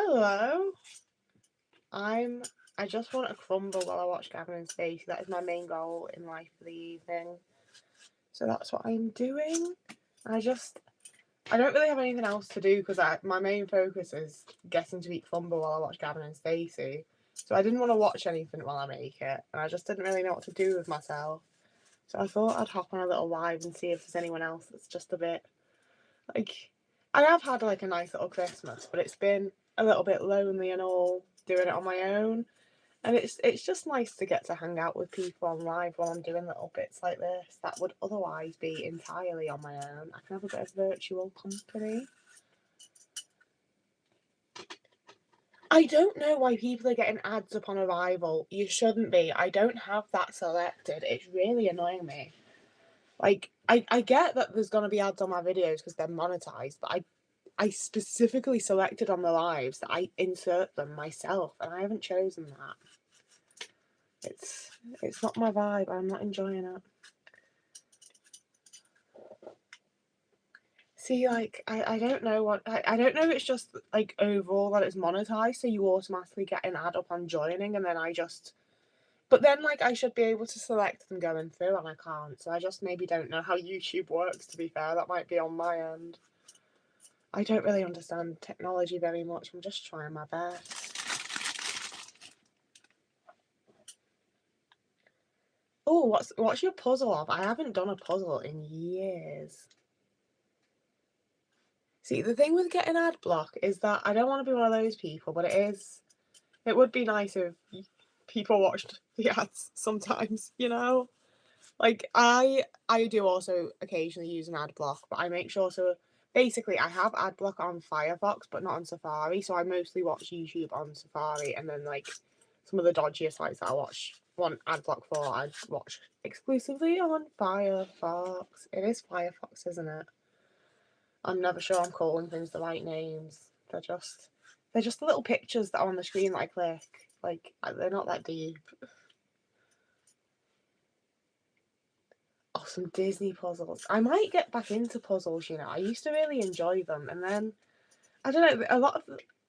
Hello. I just want to crumble while I watch Gavin and Stacey. That is my main goal in life for the evening. So that's what I'm doing. I don't really have anything else to do because my main focus is getting to eat crumble while I watch Gavin and Stacey. So I didn't want to watch anything while I make it, and I just didn't really know what to do with myself. So I thought I'd hop on a little live and see if there's anyone else that's just a bit like. I have had like a nice little Christmas, but it's been a little bit lonely and all doing it on my own. And it's just nice to get to hang out with people on live while I'm doing little bits like this that would otherwise be entirely on my own. I can have a bit of virtual company. I don't know why people are getting ads upon arrival. You shouldn't be. I don't have that selected. It's really annoying me. Like, I get that there's going to be ads on my videos because they're monetized, but I specifically selected on the lives that I insert them myself, and I haven't chosen that. It's not my vibe. I'm not enjoying it. See, like, I don't know what I don't know if it's just like overall that it's monetized, so you automatically get an ad upon joining, and then but then like I should be able to select them going through, and I can't. So I just maybe don't know how YouTube works. To be fair, that might be on my end. I don't really understand technology very much. I'm just trying my best. Oh, what's your puzzle of? I haven't done a puzzle in years. See, the thing with getting ad block is that I don't want to be one of those people, but it would be nice if people watched the ads sometimes, you know? Like I do also occasionally use an ad block, but I make sure to basically I have ad block on Firefox but not on Safari, so I mostly watch YouTube on Safari, and then like some of the dodgier sites that I want ad block for, I watch exclusively on Firefox. It is Firefox, isn't it? I'm never sure I'm calling things the right names. They're just the little pictures that are on the screen that I click. Like they're not that deep. Oh, some Disney puzzles. I might get back into puzzles, you know. I used to really enjoy them, and then I don't know, a lot of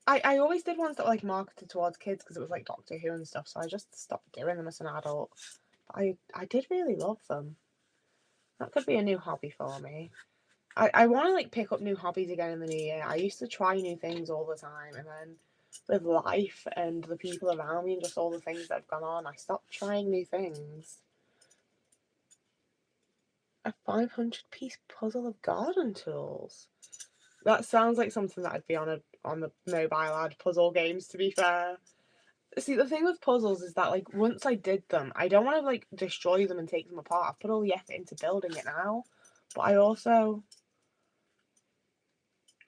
I always did ones that were like marketed towards kids because it was like Doctor Who and stuff, so I just stopped doing them as an adult. But I did really love them. That could be a new hobby for me. I want to like pick up new hobbies again in the new year. I used to try new things all the time, and then with life and the people around me and just all the things that have gone on, I stopped trying new things. A 500-piece puzzle of garden tools. That sounds like something that I'd be on the mobile ad puzzle games, to be fair. See, the thing with puzzles is that like once I did them, I don't want to like destroy them and take them apart. I've put all the effort into building it now. But I also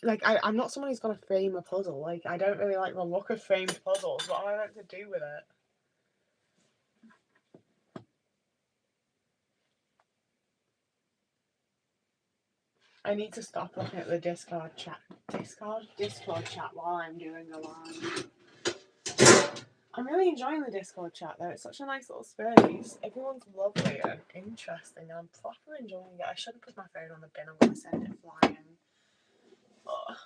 like I'm not someone who's gonna frame a puzzle. Like I don't really like the look of framed puzzles. What am I meant to do with it? I need to stop looking at the Discord chat. Discord chat while I'm doing a live. I'm really enjoying the Discord chat though. It's such a nice little space. Everyone's lovely and interesting. I'm proper enjoying it. I shouldn't put my phone on the bin. I'm gonna send it flying. Ugh.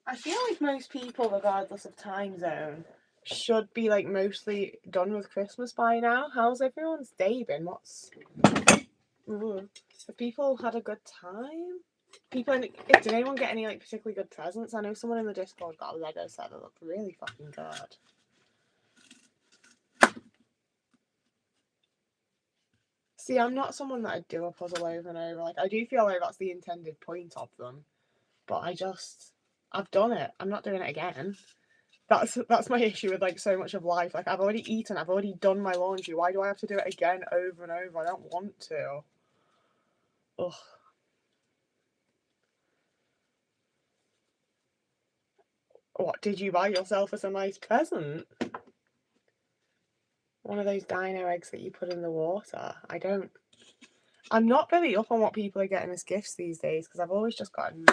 I feel like most people, regardless of time zone, should be like mostly done with Christmas by now. How's everyone's day been? Have people had a good time? Did anyone get any like particularly good presents? I know someone in the Discord got a Lego set that looked really fucking good. See, I'm not someone that'd do a puzzle over and over. Like I do feel like that's the intended point of them, but I've done it. I'm not doing it again. That's my issue with like so much of life. Like I've already eaten, I've already done my laundry. Why do I have to do it again over and over? I don't want to. Ugh. What did you buy yourself as a nice present? One of those dino eggs that you put in the water. I'm not very up on what people are getting as gifts these days because I've always just gotten,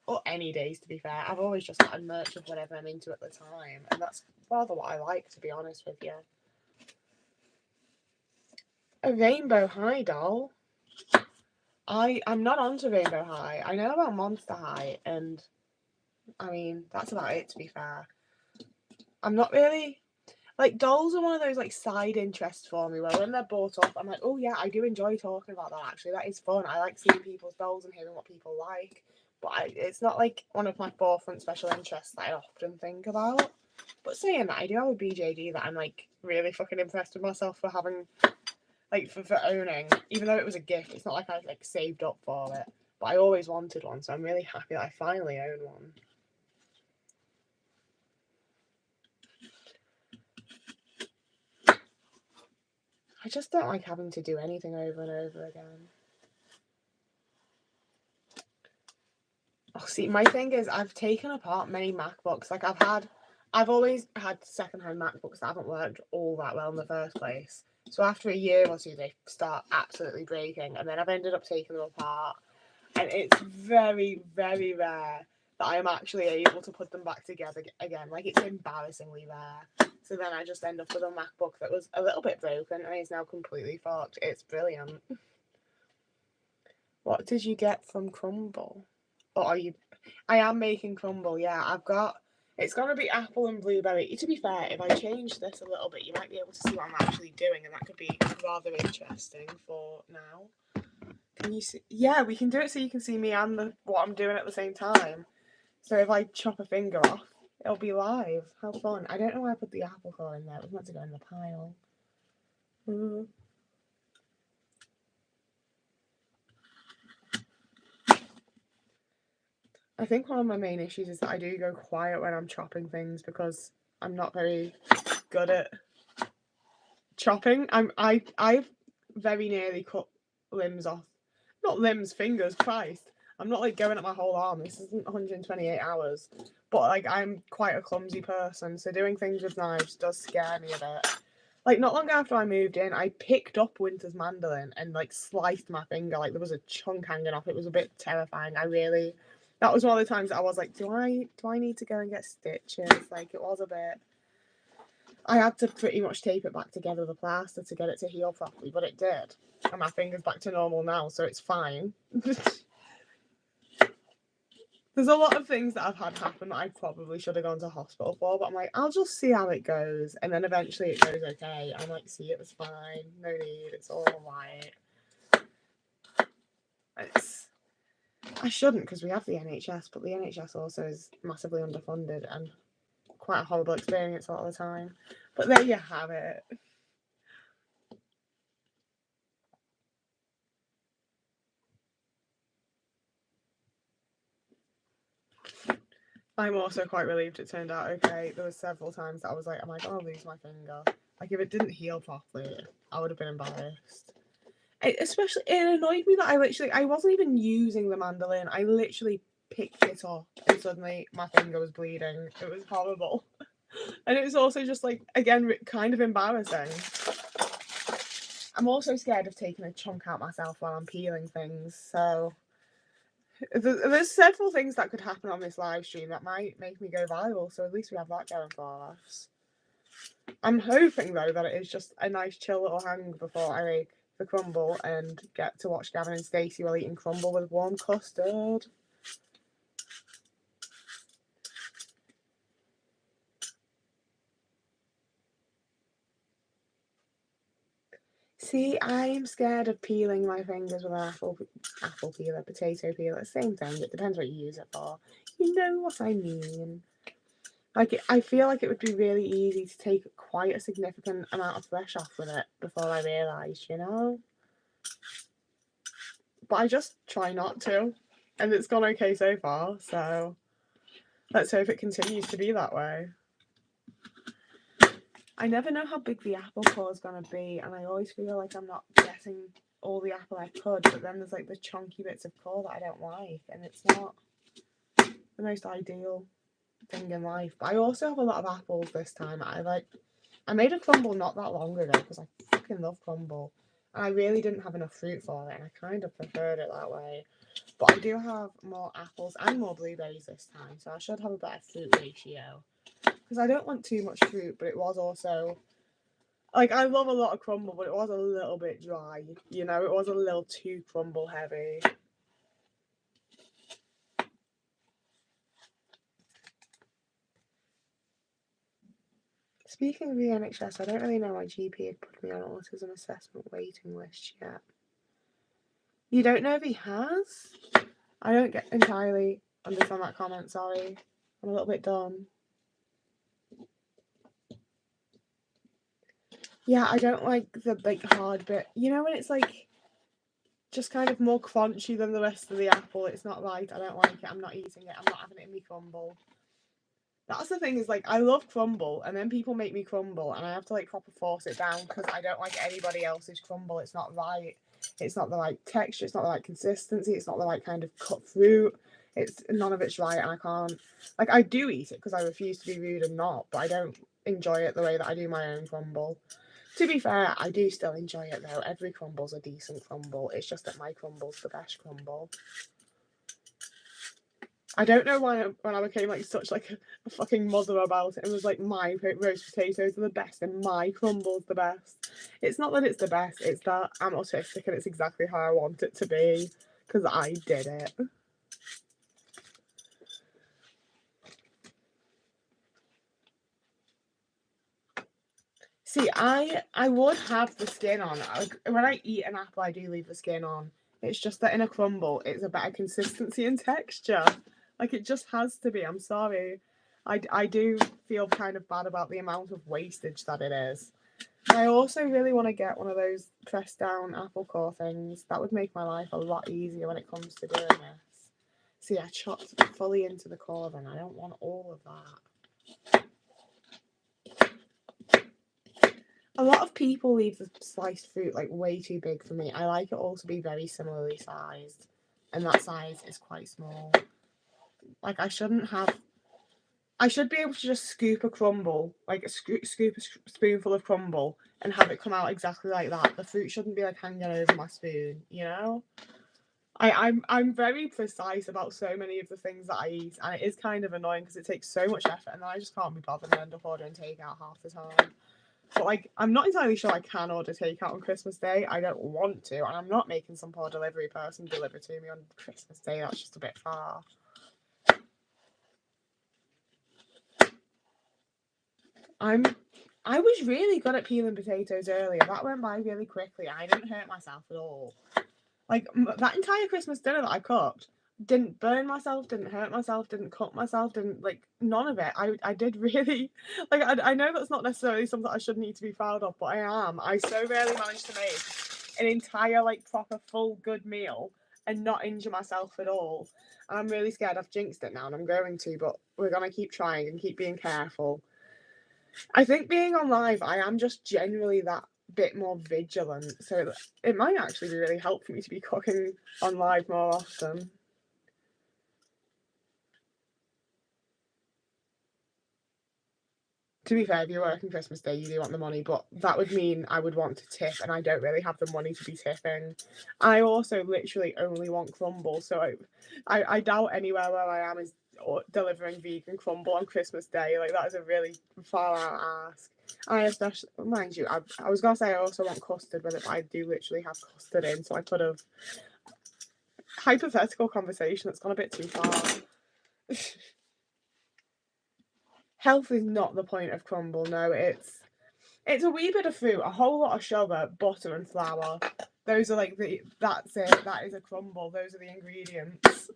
or any days to be fair, I've always just gotten merch of whatever I'm into at the time, and that's rather what I like, to be honest with you. A Rainbow High doll. I'm not onto Rainbow High. I know about Monster High, and I mean, that's about it, to be fair. I'm not really... Like, dolls are one of those, like, side interests for me, where when they're bought up, I'm like, oh, yeah, I do enjoy talking about that, actually. That is fun. I like seeing people's dolls and hearing what people like. But it's not, like, one of my forefront special interests that I often think about. But saying that, I do have a BJD that I'm, like, really fucking impressed with myself for having, like, for owning. Even though it was a gift, it's not like I, like, saved up for it. But I always wanted one, so I'm really happy that I finally own one. I just don't like having to do anything over and over again. Oh, see, my thing is, I've taken apart many MacBooks. Like, I've always had secondhand MacBooks that haven't worked all that well in the first place. So after a year or two, they start absolutely breaking, and then I've ended up taking them apart. And it's very, very rare that I am actually able to put them back together again. Like, it's embarrassingly rare. So then I just end up with a MacBook that was a little bit broken and is now completely fucked. It's brilliant. What did you get from Crumble? Or are you... I am making Crumble, yeah. I've got... It's going to be apple and blueberry. To be fair, if I change this a little bit, you might be able to see what I'm actually doing, and that could be rather interesting for now. Can you see? Yeah, we can do it so you can see me and what I'm doing at the same time. So if I chop a finger off, it'll be live. How fun. I don't know why I put the apple core in there. It was meant to go in the pile. I think one of my main issues is that I do go quiet when I'm chopping things because I'm not very good at chopping. I've very nearly cut limbs off. Not limbs, fingers, Christ. I'm not like going at my whole arm. This isn't 128 hours. But like I'm quite a clumsy person, so doing things with knives does scare me a bit. Like not long after I moved in, I picked up Winter's mandolin and like sliced my finger. Like there was a chunk hanging off. It was a bit terrifying. That was one of the times that I was like, do I need to go and get stitches? Like it was a bit... I had to pretty much tape it back together with a plaster to get it to heal properly, but it did. And my finger's back to normal now, so it's fine. There's a lot of things that I've had happen that I probably should have gone to hospital for, but I'm like, I'll just see how it goes. And then eventually it goes okay. I'm like, see, it was fine. No need. It's all right. I shouldn't because we have the NHS, but the NHS also is massively underfunded and quite a horrible experience a lot of the time. But there you have it. I'm also quite relieved it turned out okay. There were several times that I was like, am I going to lose my finger? Like, if it didn't heal properly, I would have been embarrassed. Especially, it annoyed me that I wasn't even using the mandolin. I literally picked it up and suddenly my finger was bleeding. It was horrible. And it was also just like, again, kind of embarrassing. I'm also scared of taking a chunk out myself while I'm peeling things, so... There's several things that could happen on this live stream that might make me go viral, so at least we have that going for us. I'm hoping, though, that it is just a nice chill little hang before I make the crumble and get to watch Gavin and Stacey while eating crumble with warm custard. See, I'm scared of peeling my fingers with an apple peeler, potato peeler, same thing. It depends what you use it for. You know what I mean. Like, I feel like it would be really easy to take quite a significant amount of flesh off with it before I realised, you know? But I just try not to. And it's gone okay so far, so let's hope it continues to be that way. I never know how big the apple core is going to be, and I always feel like I'm not getting all the apple I could, but then there's like the chunky bits of core that I don't like, and it's not the most ideal thing in life. But I also have a lot of apples this time. I made a crumble not that long ago because I fucking love crumble, and I really didn't have enough fruit for it, and I kind of preferred it that way. But I do have more apples and more blueberries this time, so I should have a better fruit ratio. Because I don't want too much fruit, but it was also... Like, I love a lot of crumble, but it was a little bit dry. You know, it was a little too crumble heavy. Speaking of the NHS, I don't really know why GP had put me on autism assessment waiting list yet. You don't know if he has? I don't entirely understand that comment, sorry. I'm a little bit dumb. Yeah, I don't like the hard bit. You know when it's just kind of more crunchy than the rest of the apple? It's not right. I don't like it. I'm not eating it. I'm not having it in my crumble. That's the thing is I love crumble, and then people make me crumble, and I have to proper force it down because I don't like anybody else's crumble. It's not right. It's not the right texture. It's not the right consistency. It's not the right kind of cut fruit. It's none of it's right, and I can't. I do eat it because I refuse to be rude and not, but I don't enjoy it the way that I do my own crumble. To be fair, I do still enjoy it though. Every crumble's a decent crumble. It's just that my crumble's the best crumble. I don't know why when I became such a fucking mother about it and was my roast potatoes are the best and my crumble's the best. It's not that it's the best, it's that I'm autistic and it's exactly how I want it to be because I did it. See, I would have the skin on. When I eat an apple, I do leave the skin on. It's just that in a crumble, it's a better consistency and texture. It just has to be. I'm sorry. I do feel kind of bad about the amount of wastage that it is. I also really want to get one of those pressed down apple core things. That would make my life a lot easier when it comes to doing this. See, I chopped fully into the core then. I don't want all of that. A lot of people leave the sliced fruit way too big for me. I like it all to be very similarly sized, and that size is quite small. I shouldn't have. I should be able to just scoop a crumble, scoop a spoonful of crumble, and have it come out exactly like that. The fruit shouldn't be hanging over my spoon, you know. I'm very precise about so many of the things that I eat, and it is kind of annoying because it takes so much effort, and then I just can't be bothered and end up ordering takeout half the time. But I'm not entirely sure I can order takeout on Christmas Day. I don't want to, and I'm not making some poor delivery person deliver to me on Christmas Day. That's just a bit far. I was really good at peeling potatoes earlier. That went by really quickly. I didn't hurt myself at all. That entire Christmas dinner that I cooked, didn't burn myself, didn't hurt myself, didn't cut myself, didn't none of it. I did really I know that's not necessarily something I should need to be proud of, but I am. I so rarely managed to make an entire proper full good meal and not injure myself at all. And I'm really scared I've jinxed it now, and I'm going to, but we're gonna keep trying and keep being careful. I think being on live, I am just generally that bit more vigilant, so it might actually be really helpful for me to be cooking on live more often. To be fair, if you're working Christmas Day, you do want the money, but that would mean I would want to tip, and I don't really have the money to be tipping. I also literally only want crumble, so I doubt anywhere where I am is delivering vegan crumble on Christmas Day. That is a really far out ask. I especially, mind you, I was gonna say I also want custard with it, but I do literally have custard in, so I could have. Hypothetical conversation that's gone a bit too far. Health is not the point of crumble. No, it's a wee bit of fruit, a whole lot of sugar, butter, and flour. Those are that's it. That is a crumble. Those are the ingredients.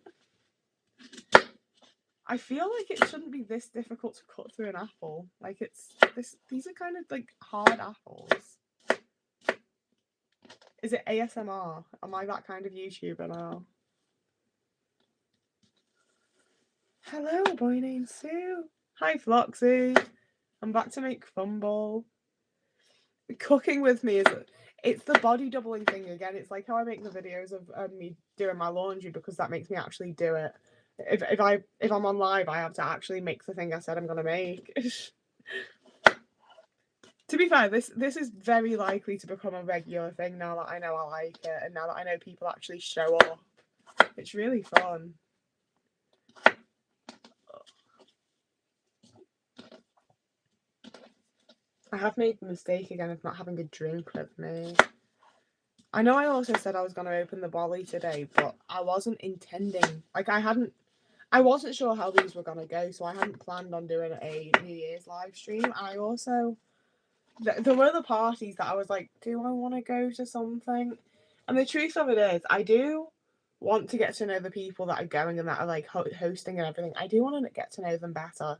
I feel like it shouldn't be this difficult to cut through an apple. These are kind of hard apples. Is it ASMR? Am I that kind of YouTuber now? Hello, a boy named Sue. Hi, Floxy. I'm back to make crumble. Cooking with me it's the body doubling thing again. It's like how I make the videos of me doing my laundry, because that makes me actually do it. If I'm on live, I have to actually make the thing I said I'm gonna make. To be fair, this is very likely to become a regular thing now that I know I like it, and now that I know people actually show up. It's really fun. I have made the mistake again of not having a drink with me. I know I also said I was going to open the bolly today, but I wasn't intending. I wasn't sure how these were gonna go, so I hadn't planned on doing a New Year's live stream. And I also, there were other parties that I was like, do I want to go to something? And the truth of it is, I do want to get to know the people that are going and that are like hosting and everything. I do want to get to know them better,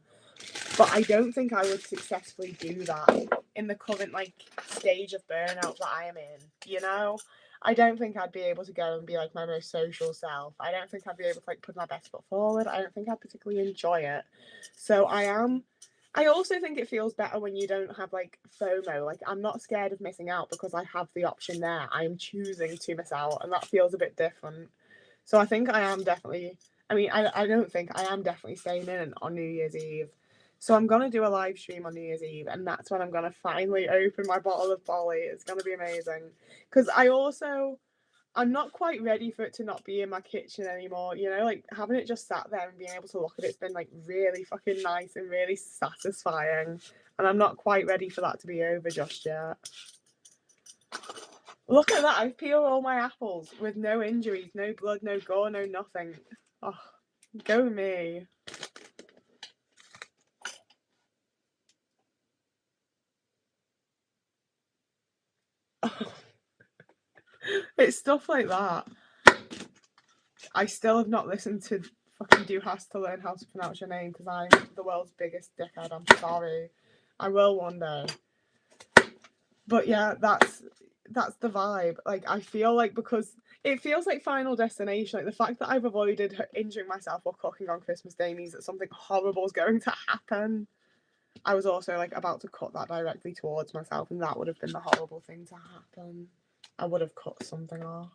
but I don't think I would successfully do that in the current like stage of burnout that I am in. You know, I don't think I'd be able to go and be like my most social self. I don't think I'd be able to like put my best foot forward. I don't think I'd particularly enjoy it. So I also think it feels better when you don't have like FOMO. Like, I'm not scared of missing out because I have the option there. I am choosing to miss out, and that feels a bit different. So I think I am definitely, I don't think I am definitely staying in on New Year's Eve. So I'm going to do a live stream on New Year's Eve, and that's when I'm going to finally open my bottle of Bolly. It's going to be amazing. Because I'm not quite ready for it to not be in my kitchen anymore, you know, like having it just sat there and being able to look at it's been like really fucking nice and really satisfying, and I'm not quite ready for that to be over just yet. Look at that, I've peeled all my apples with no injuries, no blood, no gore, no nothing. Oh, go me. Oh. It's stuff like that. I still have not listened to fucking Do Has to learn how to pronounce your name because I'm the world's biggest dickhead. I'm sorry. I will one day. But yeah, that's the vibe. Like, I feel like, because it feels like Final Destination, like the fact that I've avoided injuring myself while cooking on Christmas Day means that something horrible is going to happen. I was also like about to cut that directly towards myself, and that would have been the horrible thing to happen. I would have cut something off.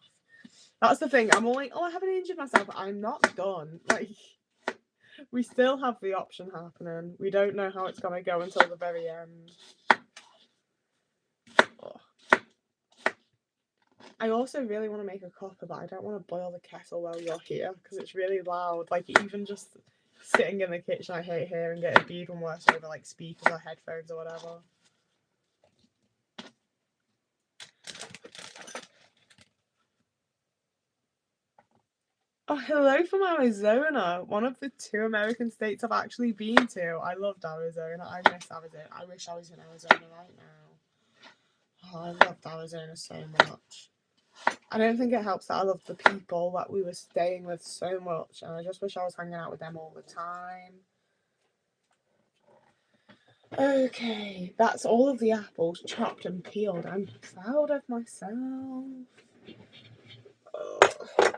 That's the thing. I'm all like, oh, I haven't injured myself. I'm not done. Like, we still have the option happening. We don't know how it's gonna go until the very end. Oh. I also really want to make a cuppa, but I don't want to boil the kettle while you're here because it's really loud. Like, even just sitting in the kitchen, I hate hearing it. It'd be even worse over like speakers or headphones or whatever. Oh, hello from Arizona, one of the 2 American states I've actually been to. I loved Arizona. I miss Arizona. I wish I was in Arizona right now. Oh, I loved Arizona so much. I don't think it helps that I love the people that we were staying with so much, and I just wish I was hanging out with them all the time. Okay, that's all of the apples chopped and peeled. I'm proud of myself. Ugh.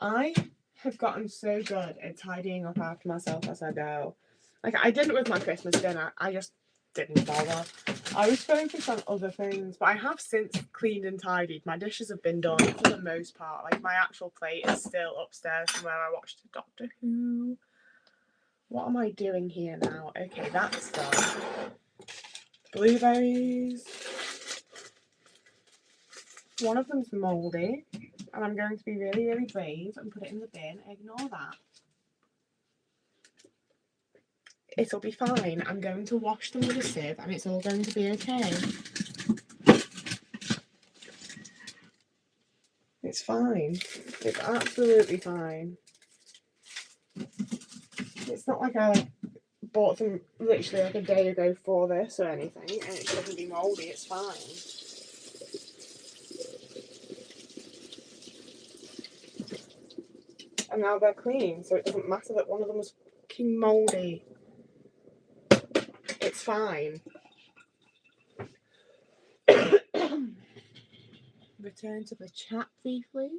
I have gotten so good at tidying up after myself as I go. Like, I didn't with my Christmas dinner. I just didn't bother. I was focused on other things, but I have since cleaned and tidied. My dishes have been done for the most part. Like, my actual plate is still upstairs from where I watched Doctor Who. What am I doing here now? Okay, that's done. Blueberries. One of them's mouldy, and I'm going to be really, really brave and put it in the bin. Ignore that. It'll be fine. I'm going to wash them with a sieve, and it's all going to be okay. It's fine. It's absolutely fine. It's not like I bought them literally like a day ago for this or anything, and it shouldn't be mouldy. It's fine. And now they're clean, so it doesn't matter that one of them was fucking mouldy. It's fine. Return to the chat briefly.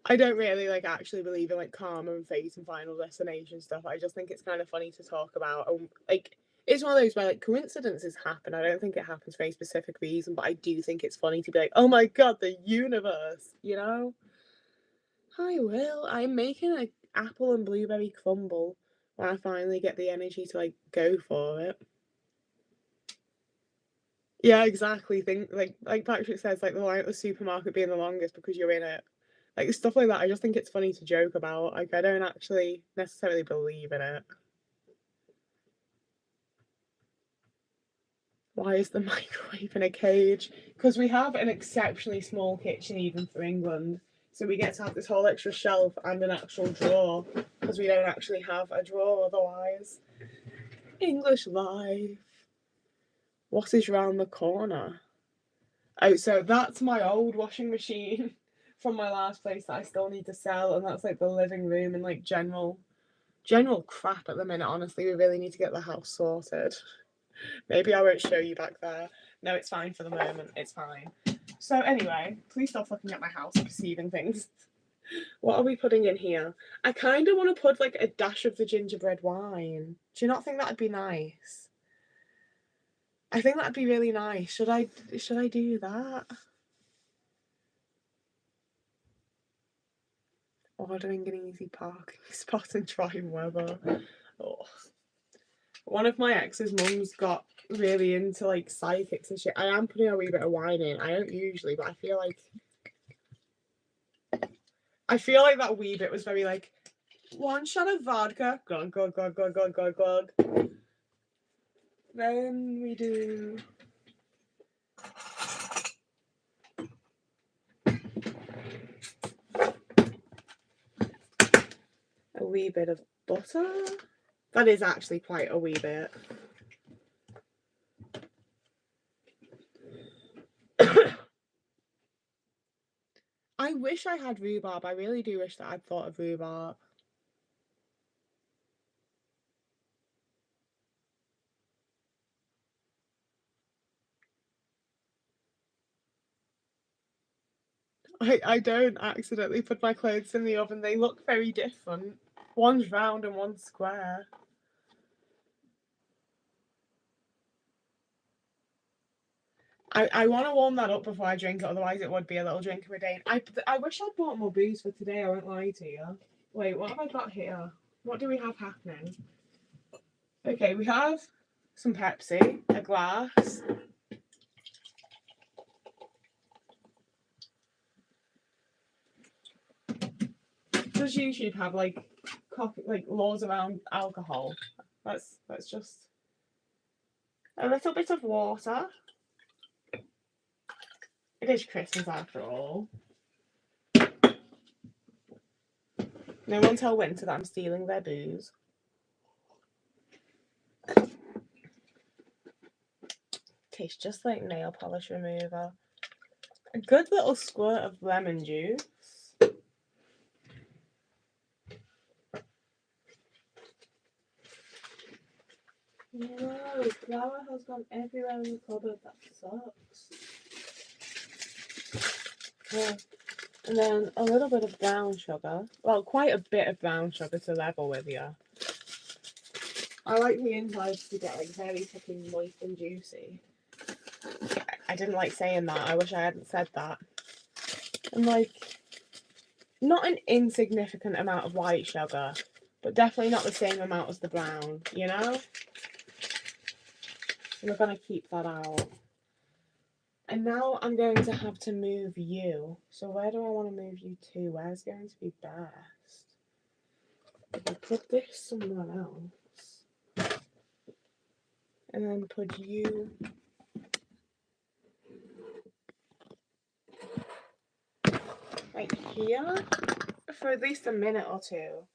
I don't really like actually believe in like karma and fate and Final Destination stuff. I just think it's kind of funny to talk about. Like, it's one of those where like coincidences happen. I don't think it happens for a specific reason, but I do think it's funny to be like, oh my god, the universe, you know? Hi, Will. I'm making an apple and blueberry crumble when I finally get the energy to like go for it. Yeah, exactly. Think like Patrick says, like the line at the supermarket being the longest because you're in it. Like, stuff like that, I just think it's funny to joke about. Like, I don't actually necessarily believe in it. Why is the microwave in a cage? Because we have an exceptionally small kitchen even for England. So we get to have this whole extra shelf and an actual drawer. Because we don't actually have a drawer otherwise. English life. What is round the corner? Oh, so that's my old washing machine from my last place that I still need to sell. And that's like the living room and like general crap at the minute. Honestly, we really need to get the house sorted. Maybe I won't show you back there. No, it's fine for the moment. It's fine. So anyway, please stop looking at my house and perceiving things. What are we putting in here? I kind of want to put like a dash of the gingerbread wine. Do you not think that'd be nice? I think that'd be really nice. Should I do that? Ordering an easy parking spot in dry weather. Oh. One of my ex's mums got really into like psychics and shit. I am putting a wee bit of wine in. I don't usually, but I feel like that wee bit was very like 1 shot of vodka. Glug, glug, glug, glug, glug, glug, glug. Then we do a wee bit of butter. That is actually quite a wee bit. I wish I had rhubarb. I really do wish that I'd thought of rhubarb. I don't accidentally put my clothes in the oven. They look very different. One's round and one's square. I want to warm that up before I drink it, otherwise it would be a little drink of a day. I wish I'd bought more booze for today, I won't lie to you. Wait, what have I got here? What do we have happening? Okay, we have some Pepsi, a glass. Does YouTube have like laws around alcohol? Let's just a little bit of water. It is Christmas after all. No one tell Winter that I'm stealing their booze. Tastes just like nail polish remover. A good little squirt of lemon juice. No, flour has gone everywhere in the cupboard. That sucks. Yeah. And then a little bit of brown sugar. Well, quite a bit of brown sugar to level with you. I like the insides to get like very fucking moist and juicy. I didn't like saying that. I wish I hadn't said that. And like, not an insignificant amount of white sugar, but definitely not the same amount as the brown, you know? So we're going to keep that out. And now I'm going to have to move you. So where do I want to move you to? Where's going to be best? I put this somewhere else. And then put you right here for at least a minute or two.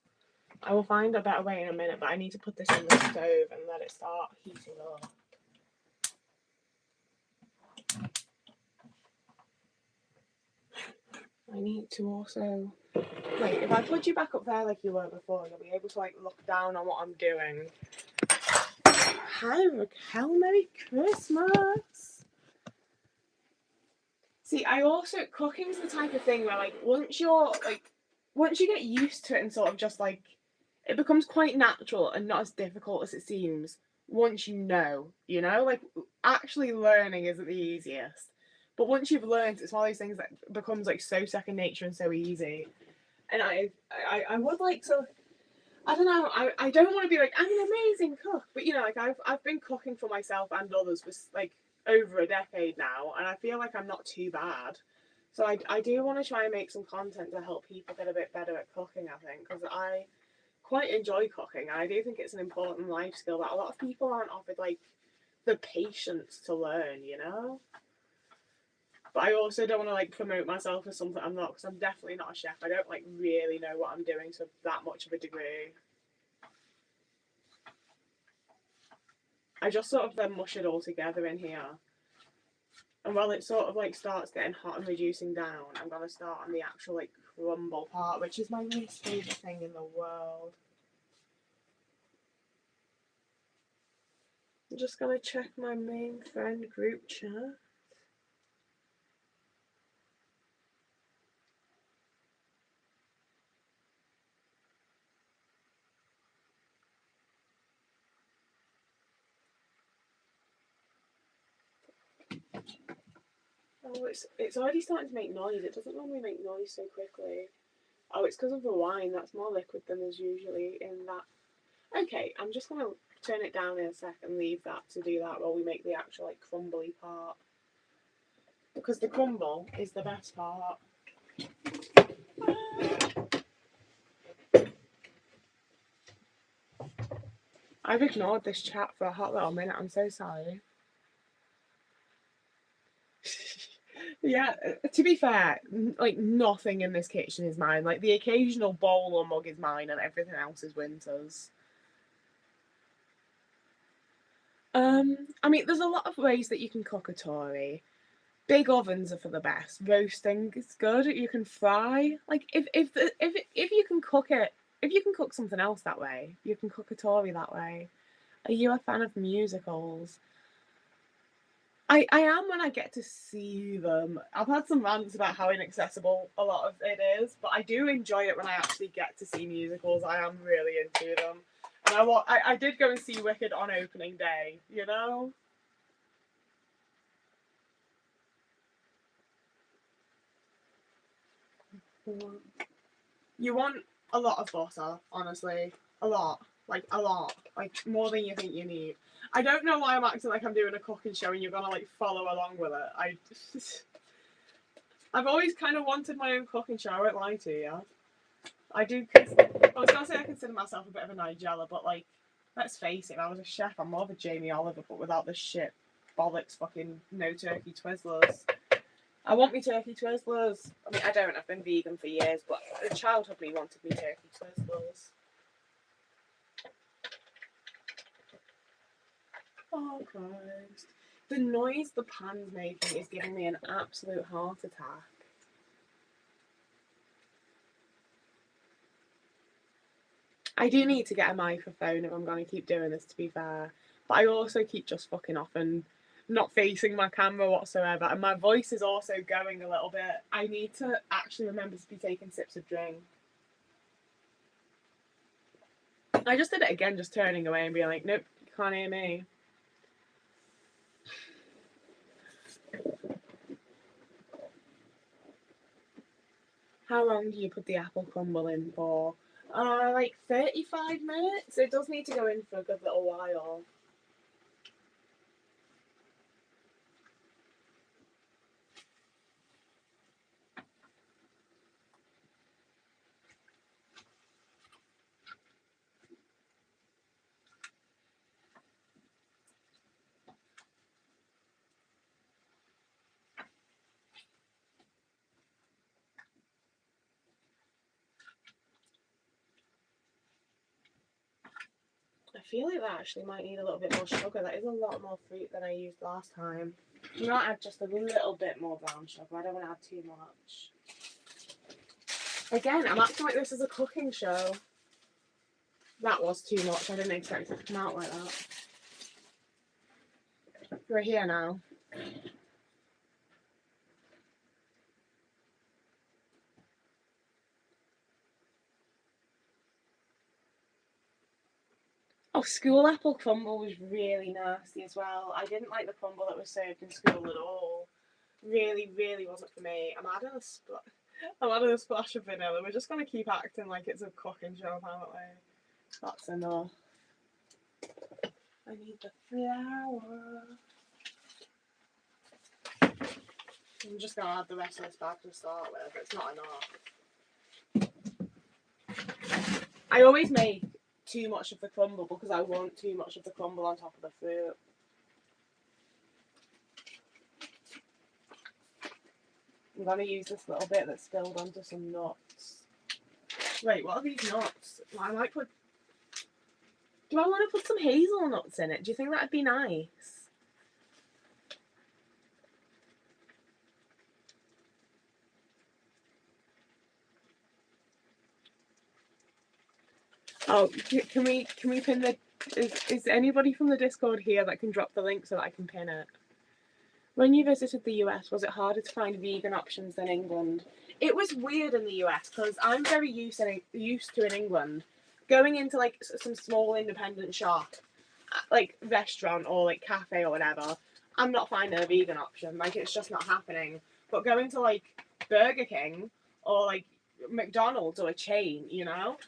I will find a better way in a minute, but I need to put this in the stove and let it start heating up. I need to also... Wait, if I put you back up there like you were before, you'll be able to like look down on what I'm doing. How Merry Christmas! See, I also... Cooking's the type of thing where like once you get used to it and sort of just like... It becomes quite natural and not as difficult as it seems once you know? Like actually learning isn't the easiest. But once you've learned, it's one of those things that becomes like so second nature and so easy. And I would like to, I don't know, I don't want to be like, I'm an amazing cook. But like I've been cooking for myself and others for like over a decade now. And I feel like I'm not too bad. So I do want to try and make some content to help people get a bit better at cooking, I think. Because I quite enjoy cooking. And I do think it's an important life skill that a lot of people aren't offered like the patience to learn, you know? But I also don't want to like promote myself as something I'm not, because I'm definitely not a chef. I don't like really know what I'm doing to that much of a degree. I just sort of then mush it all together in here. And while it sort of like starts getting hot and reducing down, I'm gonna start on the actual like crumble part, which is my least favourite thing in the world. I'm just gonna check my main friend group chat. Oh, it's already starting to make noise. It doesn't normally make noise so quickly. Oh, it's because of the wine. That's more liquid than there's usually in that. Okay, I'm just gonna turn it down in a sec and leave that to do that while we make the actual like crumbly part. Because the crumble is the best part. I've ignored this chat for a hot little minute. I'm so sorry. Yeah, to be fair, like nothing in this kitchen is mine. Like the occasional bowl or mug is mine, and everything else is Winter's. I mean, there's a lot of ways that you can cook a Tory. Big ovens are for the best. Roasting is good. You can fry. Like if you can cook it, if you can cook something else that way, you can cook a Tory that way. Are you a fan of musicals? I am when I get to see them. I've had some rants about how inaccessible a lot of it is, but I do enjoy it when I actually get to see musicals. I am really into them. And I did go and see Wicked on opening day, you know? You want a lot of butter, honestly. A lot. Like, a lot. Like, more than you think you need. I don't know why I'm acting like I'm doing a cooking show and you're gonna, like, follow along with it. I've always kind of wanted my own cooking show, I won't lie to you. I do. I was gonna say I consider myself a bit of a Nigella, but like, let's face it, if I was a chef, I'm more of a Jamie Oliver, but without the shit bollocks fucking no turkey Twizzlers. I want me turkey Twizzlers. I mean, I don't. I've been vegan for years, but childhood me wanted me turkey Twizzlers. Oh Christ! The noise the pan's making is giving me an absolute heart attack. I do need to get a microphone if I'm going to keep doing this, to be fair. But I also keep just fucking off and not facing my camera whatsoever. And my voice is also going a little bit. I need to actually remember to be taking sips of drink. I just did it again, just turning away and being like, nope, you can't hear me. How long do you put the apple crumble in for? Like 35 minutes. It does need to go in for a good little while. I feel like that actually might need a little bit more sugar. That is a lot more fruit than I used last time. I'm going to add just a little bit more brown sugar. I don't want to add too much. Again, I'm acting like this is a cooking show. That was too much. I didn't expect it to come out like that. We're here now. Oh, school apple crumble was really nasty as well. I didn't like the crumble that was served in school at all. Really, really wasn't for me. I'm adding a splash of vanilla. We're just gonna keep acting like it's a cooking show, apparently. That's enough. I need the flour. I'm just gonna add the rest of this bag to start with. It's not enough. I always make too much of the crumble because I want too much of the crumble on top of the fruit. I'm gonna use this little bit that's spilled onto some nuts. Wait, what are these nuts? I might put. Do I want to put some hazelnuts in it? Do you think that'd be nice? Oh, can we pin the? Is anybody from the Discord here that can drop the link so that I can pin it? When you visited the US, was it harder to find vegan options than England? It was weird in the US because I'm very used to in England going into like some small independent shop, like restaurant or like cafe or whatever. I'm not finding a vegan option. Like it's just not happening. But going to like Burger King or like McDonald's or a chain, you know,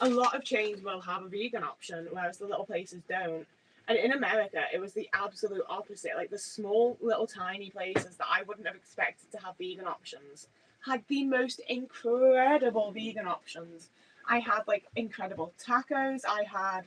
a lot of chains will have a vegan option, whereas the little places don't. And in America, it was the absolute opposite. Like the small, little, tiny places that I wouldn't have expected to have vegan options had the most incredible vegan options. I had like incredible tacos. I had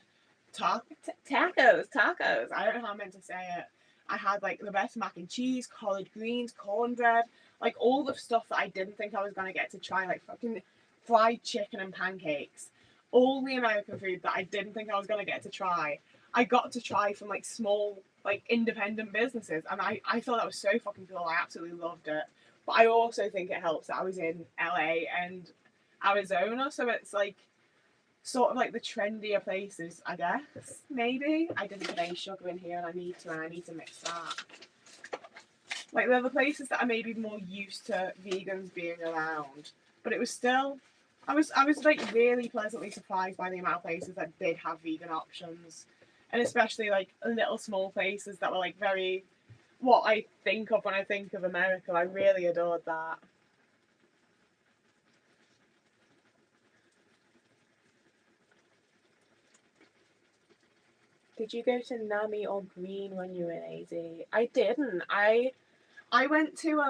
tacos. I don't know how I'm meant to say it. I had like the best mac and cheese, collard greens, cornbread, like all the stuff that I didn't think I was gonna get to try, like fucking fried chicken and pancakes. All the American food that I didn't think I was gonna get to try, I got to try from like small, like independent businesses, and I thought that was so fucking cool. I absolutely loved it. But I also think it helps that I was in LA and Arizona, so it's like sort of like the trendier places, I guess. Maybe I didn't put any sugar in here, and I need to mix that. Like they're the places that are maybe more used to vegans being around, but it was still. I was like really pleasantly surprised by the amount of places that did have vegan options, and especially like little small places that were like very what I think of when I think of America. I really adored that. Did you go to Nami or Green when you were in AZ? I didn't. I went to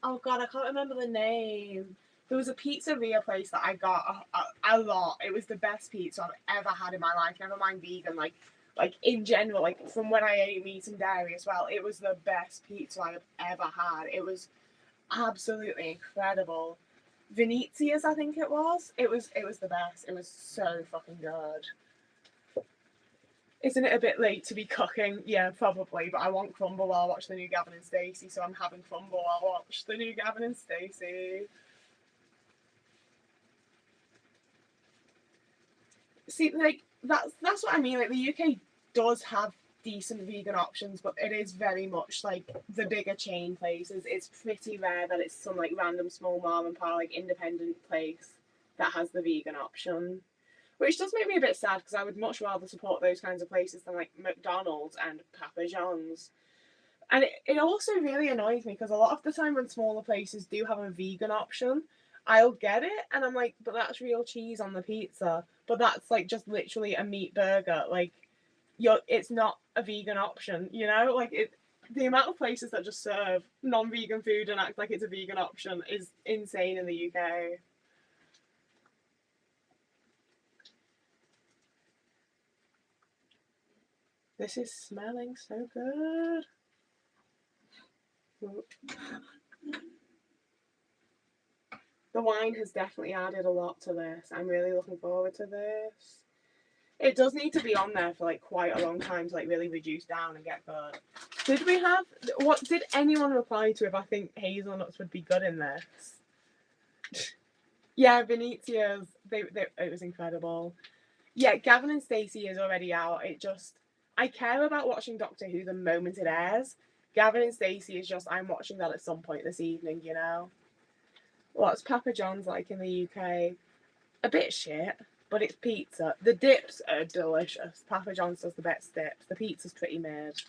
oh god, I can't remember the name. There was a pizzeria place that I got a lot. It was the best pizza I've ever had in my life. Never mind vegan, like in general, like from when I ate meat and dairy as well. It was the best pizza I've ever had. It was absolutely incredible. Venezia's, I think it was. It was the best. It was so fucking good. Isn't it a bit late to be cooking? Yeah, probably, but I want Crumble while I watch the new Gavin and Stacey, so I'm having Crumble while I watch the new Gavin and Stacey. See, like that's what I mean. Like the UK does have decent vegan options, but it is very much like the bigger chain places. It's pretty rare that it's some like random small mom and pop like independent place that has the vegan option. Which does make me a bit sad because I would much rather support those kinds of places than like McDonald's and Papa John's. And it also really annoys me because a lot of the time when smaller places do have a vegan option, I'll get it and I'm like, but that's real cheese on the pizza. But that's like just literally a meat burger. Like it's not a vegan option, you know? Like the amount of places that just serve non-vegan food and act like it's a vegan option is insane in the UK. This is smelling so good. The wine has definitely added a lot to this. I'm really looking forward to this. It does need to be on there for like quite a long time to like really reduce down and get good. Did we have what? Did anyone reply to if I think hazelnuts would be good in this? Yeah, Venezia's. It was incredible. Yeah, Gavin and Stacey is already out. I care about watching Doctor Who the moment it airs. Gavin and Stacey is just I'm watching that at some point this evening, you know. What's Papa John's like in the UK? A bit shit, but it's pizza. The dips are delicious. Papa John's does the best dips. The pizza's pretty mid.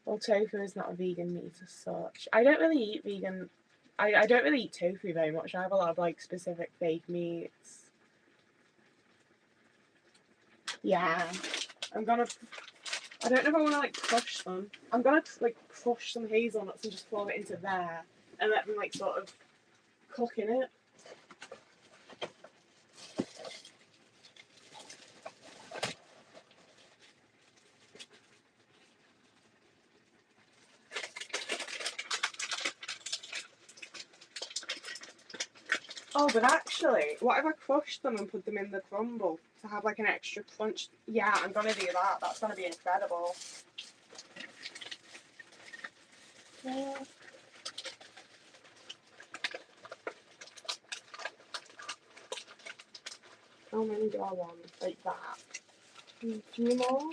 Well, tofu is not a vegan meat as such. I don't really eat vegan. I don't really eat tofu very much. I have a lot of like specific fake meats. Yeah, I'm gonna. I don't know if I want to like crush them. I'm gonna like crush some hazelnuts and just throw it into there and let them like sort of cook in it. Oh, but actually, what if I crushed them and put them in the crumble to have like an extra crunch? Yeah, I'm gonna do that. That's gonna be incredible. Yeah. How many do I want? Like that. A few more?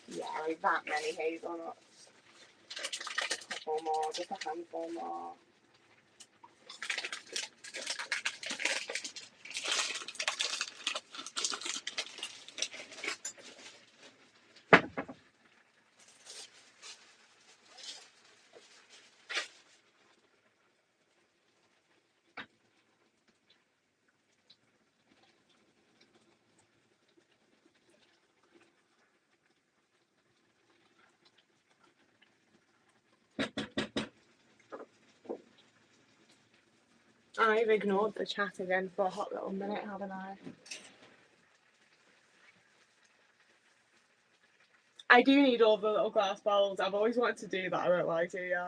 Yeah, like that many hazelnuts. A couple more, just a handful more. I've ignored the chat again for a hot little minute, haven't I? I do need all the little glass bowls. I've always wanted to do that, I won't lie to you.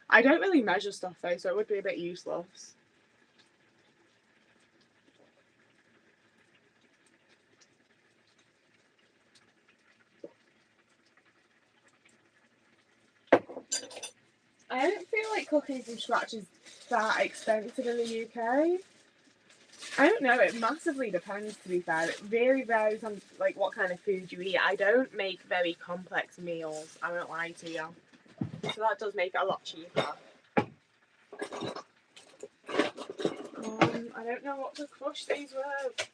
I don't really measure stuff though, so it would be a bit useless. I don't feel like cooking from scratch is that expensive in the UK. I don't know, it massively depends, to be fair. It really varies on like what kind of food you eat. I don't make very complex meals, I won't lie to you. So that does make it a lot cheaper. I don't know what to crush these with.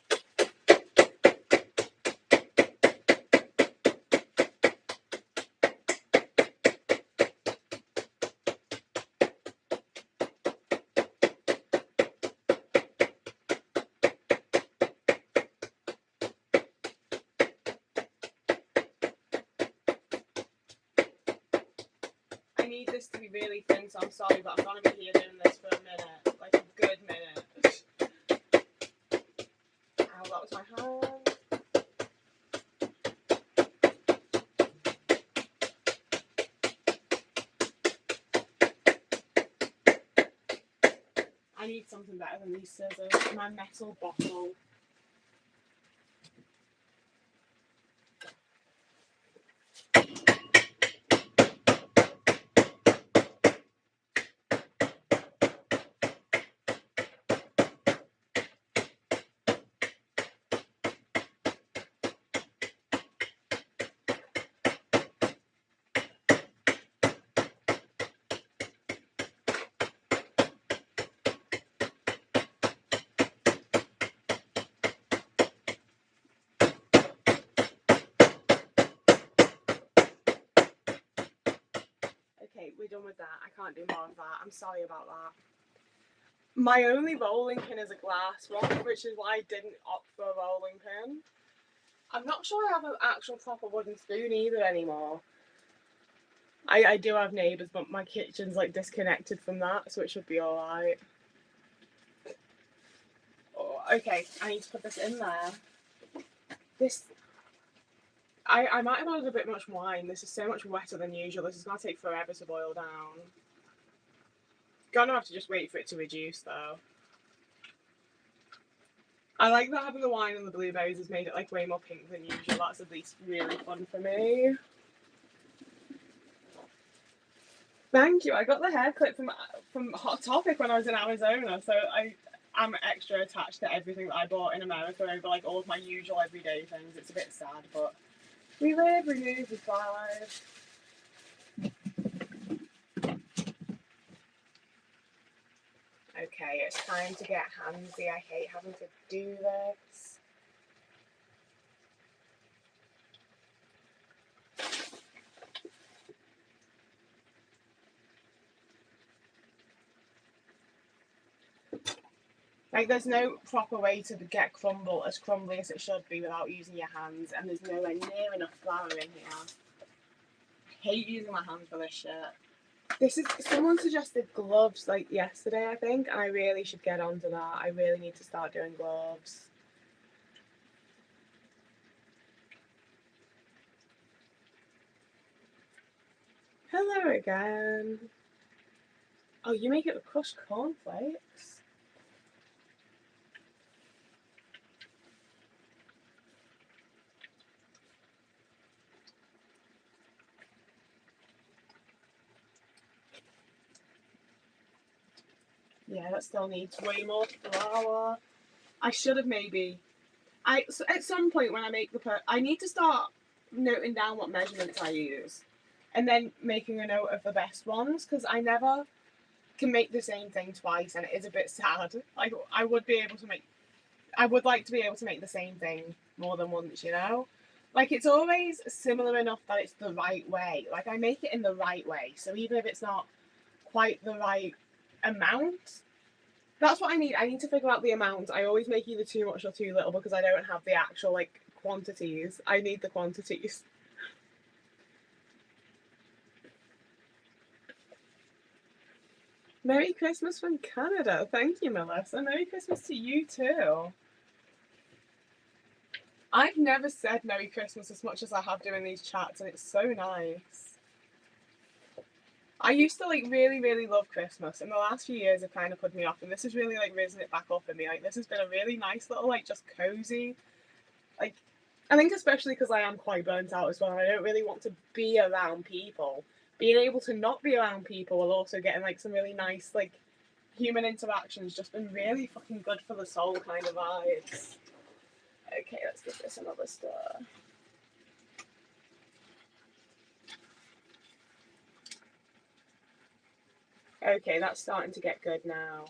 I need this to be really thin, so I'm sorry, but I'm gonna be here doing this for a minute, like a good minute. Ow, that was my hand. I need something better than these scissors. My metal bottle. Okay, we're done with that. I can't do more of that. I'm sorry about that. My only rolling pin is a glass one, which is why I didn't opt for a rolling pin. I'm not sure I have an actual proper wooden spoon either anymore. I do have neighbours, but my kitchen's like disconnected from that, so it should be alright. Oh, okay, I need to put this in there. I might have added a bit much wine. This is so much wetter than usual. This is going to take forever to boil down. Gonna have to just wait for it to reduce though. I like that having the wine and the blueberries has made it like way more pink than usual. That's at least really fun for me. Thank you. I got the hair clip from Hot Topic when I was in Arizona, so I'm extra attached to everything that I bought in America over like all of my usual everyday things. It's a bit sad, but we live, we move, we thrive. Okay, it's time to get handsy. I hate having to do this. Like, there's no proper way to get crumble as crumbly as it should be without using your hands, and there's nowhere near enough flour in here. I hate using my hands for this shit. Someone suggested gloves like yesterday, I think, and I really should get onto that. I really need to start doing gloves. Hello again. Oh, you make it with crushed cornflakes? Yeah, that still needs way more flour. I should have maybe... So at some point when I make I need to start noting down what measurements I use. And then making a note of the best ones, because I never can make the same thing twice, and it is a bit sad. Like, I would like to be able to make the same thing more than once, you know? Like, it's always similar enough that it's the right way. Like, I make it in the right way, so even if it's not quite the right amount, that's what I need. I need to figure out the amount. I always make either too much or too little because I don't have the actual, like, quantities. I need the quantities. Merry Christmas from Canada. Thank you, Melissa. Merry Christmas to you too. I've never said Merry Christmas as much as I have doing these chats, and it's so nice. I used to like really, really love Christmas. In the last few years, it kind of put me off, and this has really like risen it back up in me. Like, this has been a really nice little, like, just cozy. Like, I think especially because I am quite burnt out as well, and I don't really want to be around people. Being able to not be around people while also getting like some really nice like human interactions just been really fucking good for the soul kind of vibes. Okay, let's give this another stir. Okay, that's starting to get good now.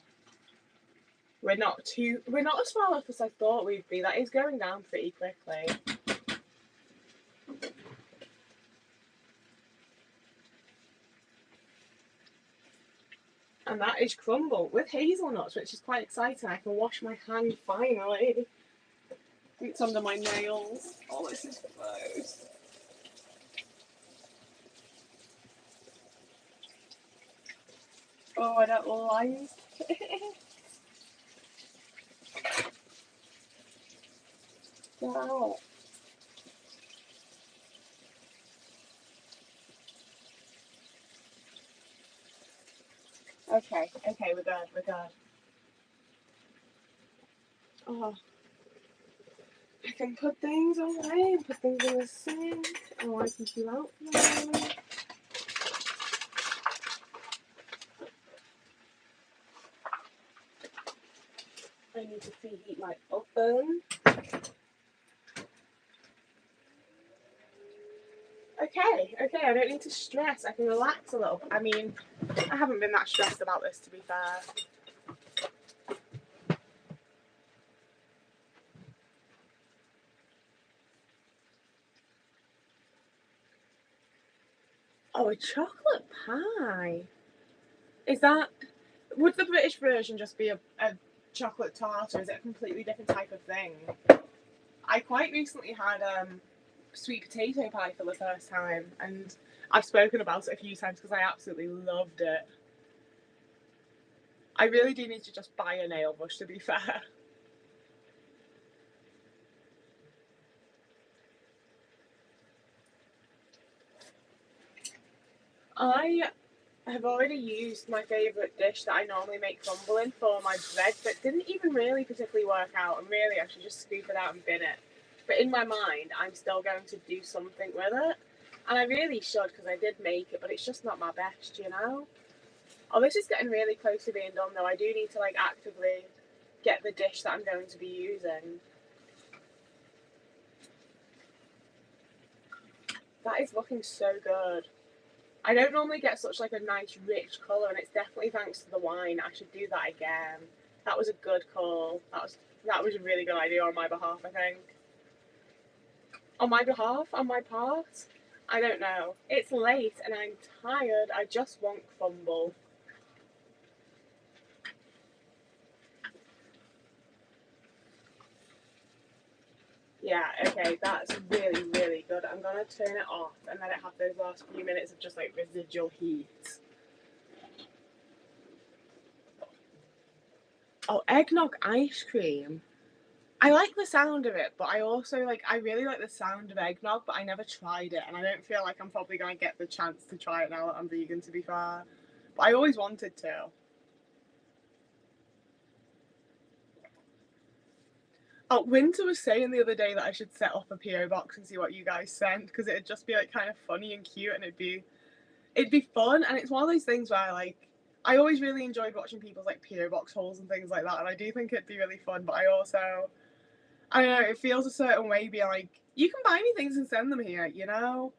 We're not as far off as I thought we'd be. That is going down pretty quickly. And that is Crumble with hazelnuts, which is quite exciting. I can wash my hand finally. It's under my nails. Oh, this is gross. Oh, I don't like it. Wow. Okay, we're good. Oh, I can put things away and put things in the sink. Oh, I can do out for the moment. I need to preheat my oven. Okay, I don't need to stress. I can relax a little. I mean, I haven't been that stressed about this, to be fair. Oh, a chocolate pie. Is that... Would the British version just be a chocolate tart, or is it a completely different type of thing? I quite recently had sweet potato pie for the first time, and I've spoken about it a few times because I absolutely loved it. I really do need to just buy a nail brush, to be fair. I have already used my favourite dish that I normally make crumble in for my bread, but didn't even really particularly work out, and really I should just scoop it out and bin it. But in my mind, I'm still going to do something with it, and I really should because I did make it, but it's just not my best, you know? Oh, this is getting really close to being done though. I do need to like actively get the dish that I'm going to be using. That is looking so good. I don't normally get such like a nice rich colour, and it's definitely thanks to the wine. I should do that again. That was a good call. That was a really good idea on my behalf, I think. On my behalf? On my part? I don't know. It's late and I'm tired. I just want crumble. Yeah, okay, that's really, really good. I'm gonna turn it off and let it have those last few minutes of just like residual heat. Oh, eggnog ice cream. I like the sound of it, but I also I really like the sound of eggnog, but I never tried it, and I don't feel like I'm probably gonna get the chance to try it now that I'm vegan, to be fair. But I always wanted to. Oh, Winter was saying the other day that I should set up a PO box and see what you guys sent, because it'd just be like kind of funny and cute, and it'd be fun. And it's one of those things where I always really enjoyed watching people's like PO box hauls and things like that, and I do think it'd be really fun. But I also, I don't know, it feels a certain way being like, you can buy me things and send them here, you know.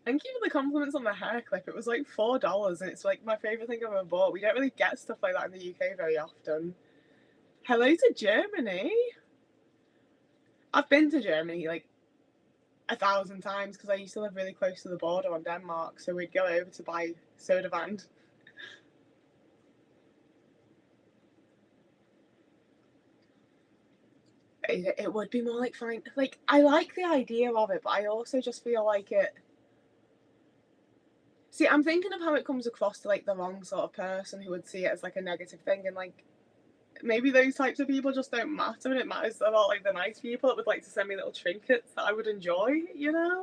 Thank you for the compliments on the hair clip. It was like $4, and it's like my favorite thing I've ever bought. We don't really get stuff like that in the UK very often. Hello to Germany. I've been to Germany like 1,000 times because I used to live really close to the border on Denmark, so we'd go over to buy soda band. It would be more like fine. Like, I like the idea of it, but I also just feel like it. See, I'm thinking of how it comes across to like the wrong sort of person who would see it as like a negative thing, and like maybe those types of people just don't matter, and it matters about like the nice people that would like to send me little trinkets that I would enjoy, you know.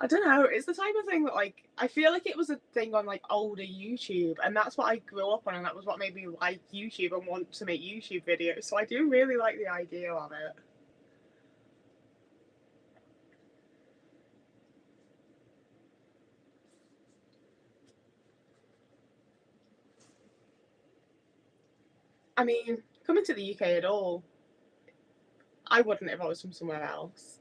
I don't know. It's the type of thing that like I feel like it was a thing on like older YouTube, and that's what I grew up on, and that was what made me like YouTube and want to make YouTube videos. So I do really like the idea of it. I mean, coming to the UK at all, I wouldn't if I was from somewhere else.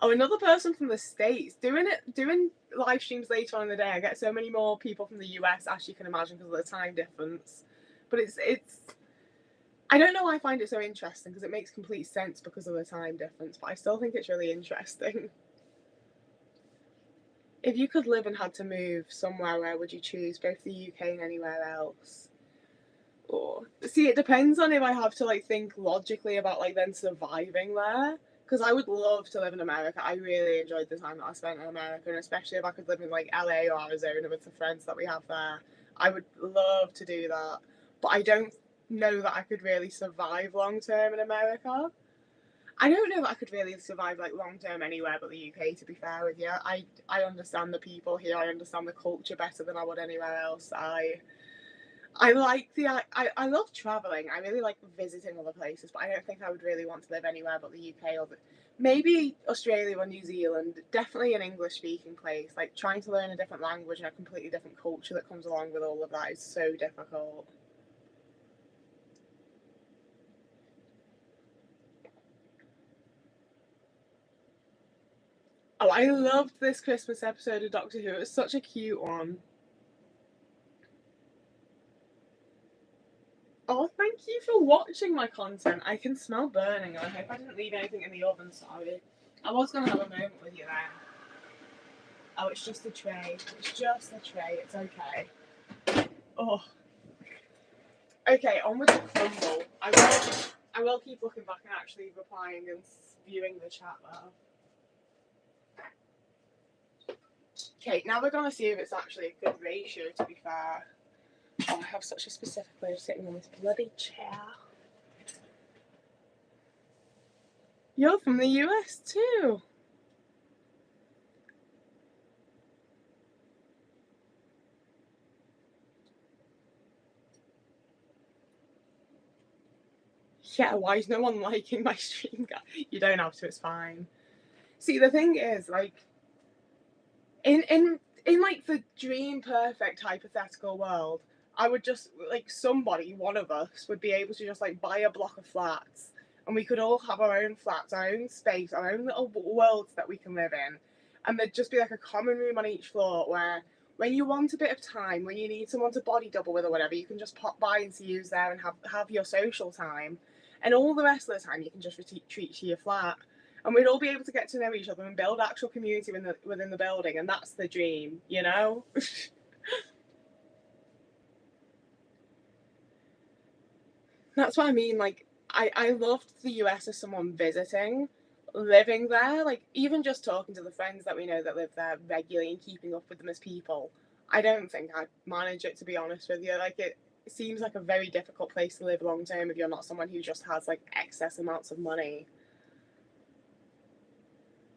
Oh, another person from the States doing live streams later on in the day. I get so many more people from the US, as you can imagine, because of the time difference. But it's I don't know why I find it so interesting because it makes complete sense because of the time difference, but I still think it's really interesting. If you could live and had to move somewhere, where would you choose? Both the UK and anywhere else? Or see, it depends on if I have to like think logically about like then surviving there. Because I would love to live in America. I really enjoyed the time that I spent in America, and especially if I could live in like LA or Arizona with the friends that we have there, I would love to do that. But I don't know that I could really survive long term in America. I don't know that I could really survive like long term anywhere but the UK. To be fair with you, I understand the people here. I understand the culture better than I would anywhere else. I like I love traveling. I really like visiting other places, but I don't think I would really want to live anywhere but the UK or maybe Australia or New Zealand. Definitely an English speaking place. Like trying to learn a different language and a completely different culture that comes along with all of that is so difficult. Oh, I loved this Christmas episode of Doctor Who. It was such a cute one. Oh, thank you for watching my content. I can smell burning, and I hope I didn't leave anything in the oven, sorry. I was going to have a moment with you then. Oh, it's just a tray. It's just a tray. It's okay. Oh. Okay, on with the crumble. I will keep looking back and actually replying and viewing the chat there. Okay, now we're going to see if it's actually a good ratio, to be fair. Oh, I have such a specific way of sitting on this bloody chair. You're from the US too. Yeah, why is no one liking my stream? You don't have to, it's fine. See, the thing is, like, in like the dream perfect hypothetical world, I would just like somebody, one of us, would be able to just like buy a block of flats, and we could all have our own flats, our own space, our own little worlds that we can live in, and there'd just be like a common room on each floor where when you want a bit of time, when you need someone to body double with or whatever, you can just pop by and see who's there and have your social time, and all the rest of the time you can just retreat to your flat, and we'd all be able to get to know each other and build actual community within the building, and that's the dream, you know. That's what I mean. Like, I loved the US as someone visiting, living there. Like, even just talking to the friends that we know that live there regularly and keeping up with them as people. I don't think I'd manage it, to be honest with you. Like, it seems like a very difficult place to live long term if you're not someone who just has like excess amounts of money.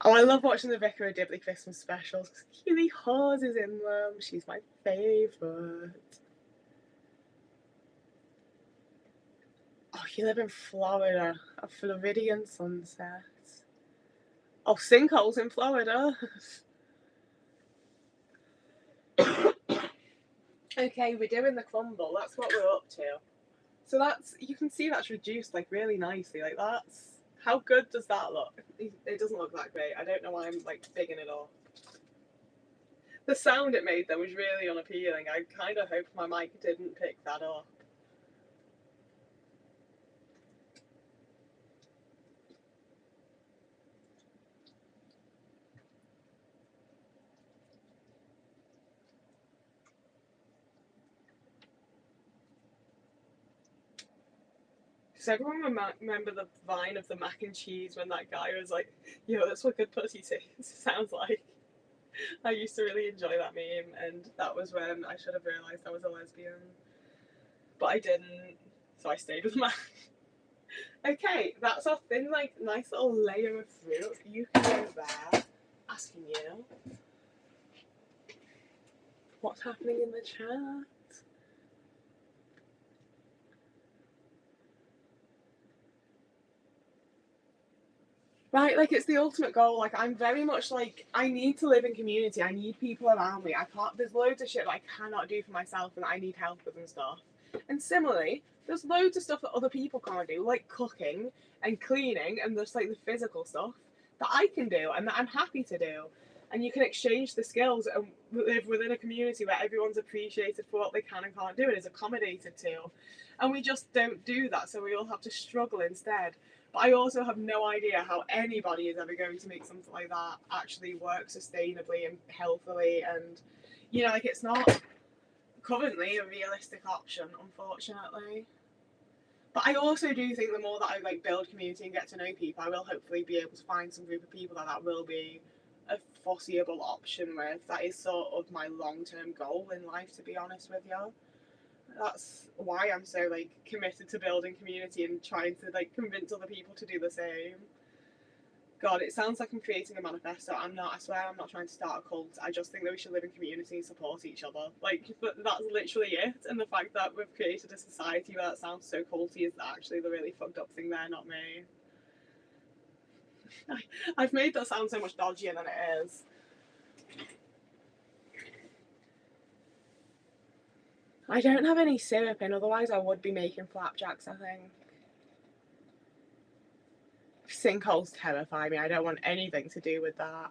Oh, I love watching the Vicar of Dibley Christmas specials because Keely Hawes is in them. She's my favourite. Oh, you live in Florida. A Floridian sunset. Oh, sinkholes in Florida. Okay, we're doing the crumble. That's what we're up to. So that's, you can see that's reduced like really nicely. Like that's, how good does that look? It doesn't look that great. I don't know why I'm like bigging it up. The sound it made though was really unappealing. I kind of hoped my mic didn't pick that up. Does everyone remember the vine of the mac and cheese when that guy was like, yo, that's what good pussy sounds like? I used to really enjoy that meme, and that was when I should have realised I was a lesbian. But I didn't, so I stayed with Mac. Okay, that's our thin, like, nice little layer of fruit. You can go there, asking you what's happening in the chat. Right, like it's the ultimate goal. Like I'm very much like I need to live in community. I need people around me. I can't. There's loads of shit that I cannot do for myself, and I need help with and stuff. And similarly, there's loads of stuff that other people can't do, like cooking and cleaning, and just like the physical stuff that I can do and that I'm happy to do. And you can exchange the skills and live within a community where everyone's appreciated for what they can and can't do and is accommodated to. And we just don't do that, so we all have to struggle instead. But I also have no idea how anybody is ever going to make something like that actually work sustainably and healthily. And, you know, like it's not currently a realistic option, unfortunately. But I also do think the more that I like build community and get to know people, I will hopefully be able to find some group of people that will be a foreseeable option with. That is sort of my long-term goal in life, to be honest with you. That's why I'm so like committed to building community and trying to like convince other people to do the same. God, it sounds like I'm creating a manifesto. I'm not. I swear, I'm not trying to start a cult. I just think that we should live in community and support each other. Like that's literally it. And the fact that we've created a society where that sounds so culty is actually the really fucked up thing there, not me. I've made that sound so much dodgier than it is. I don't have any syrup in, otherwise I would be making flapjacks, I think. Sinkholes terrify me. I don't want anything to do with that.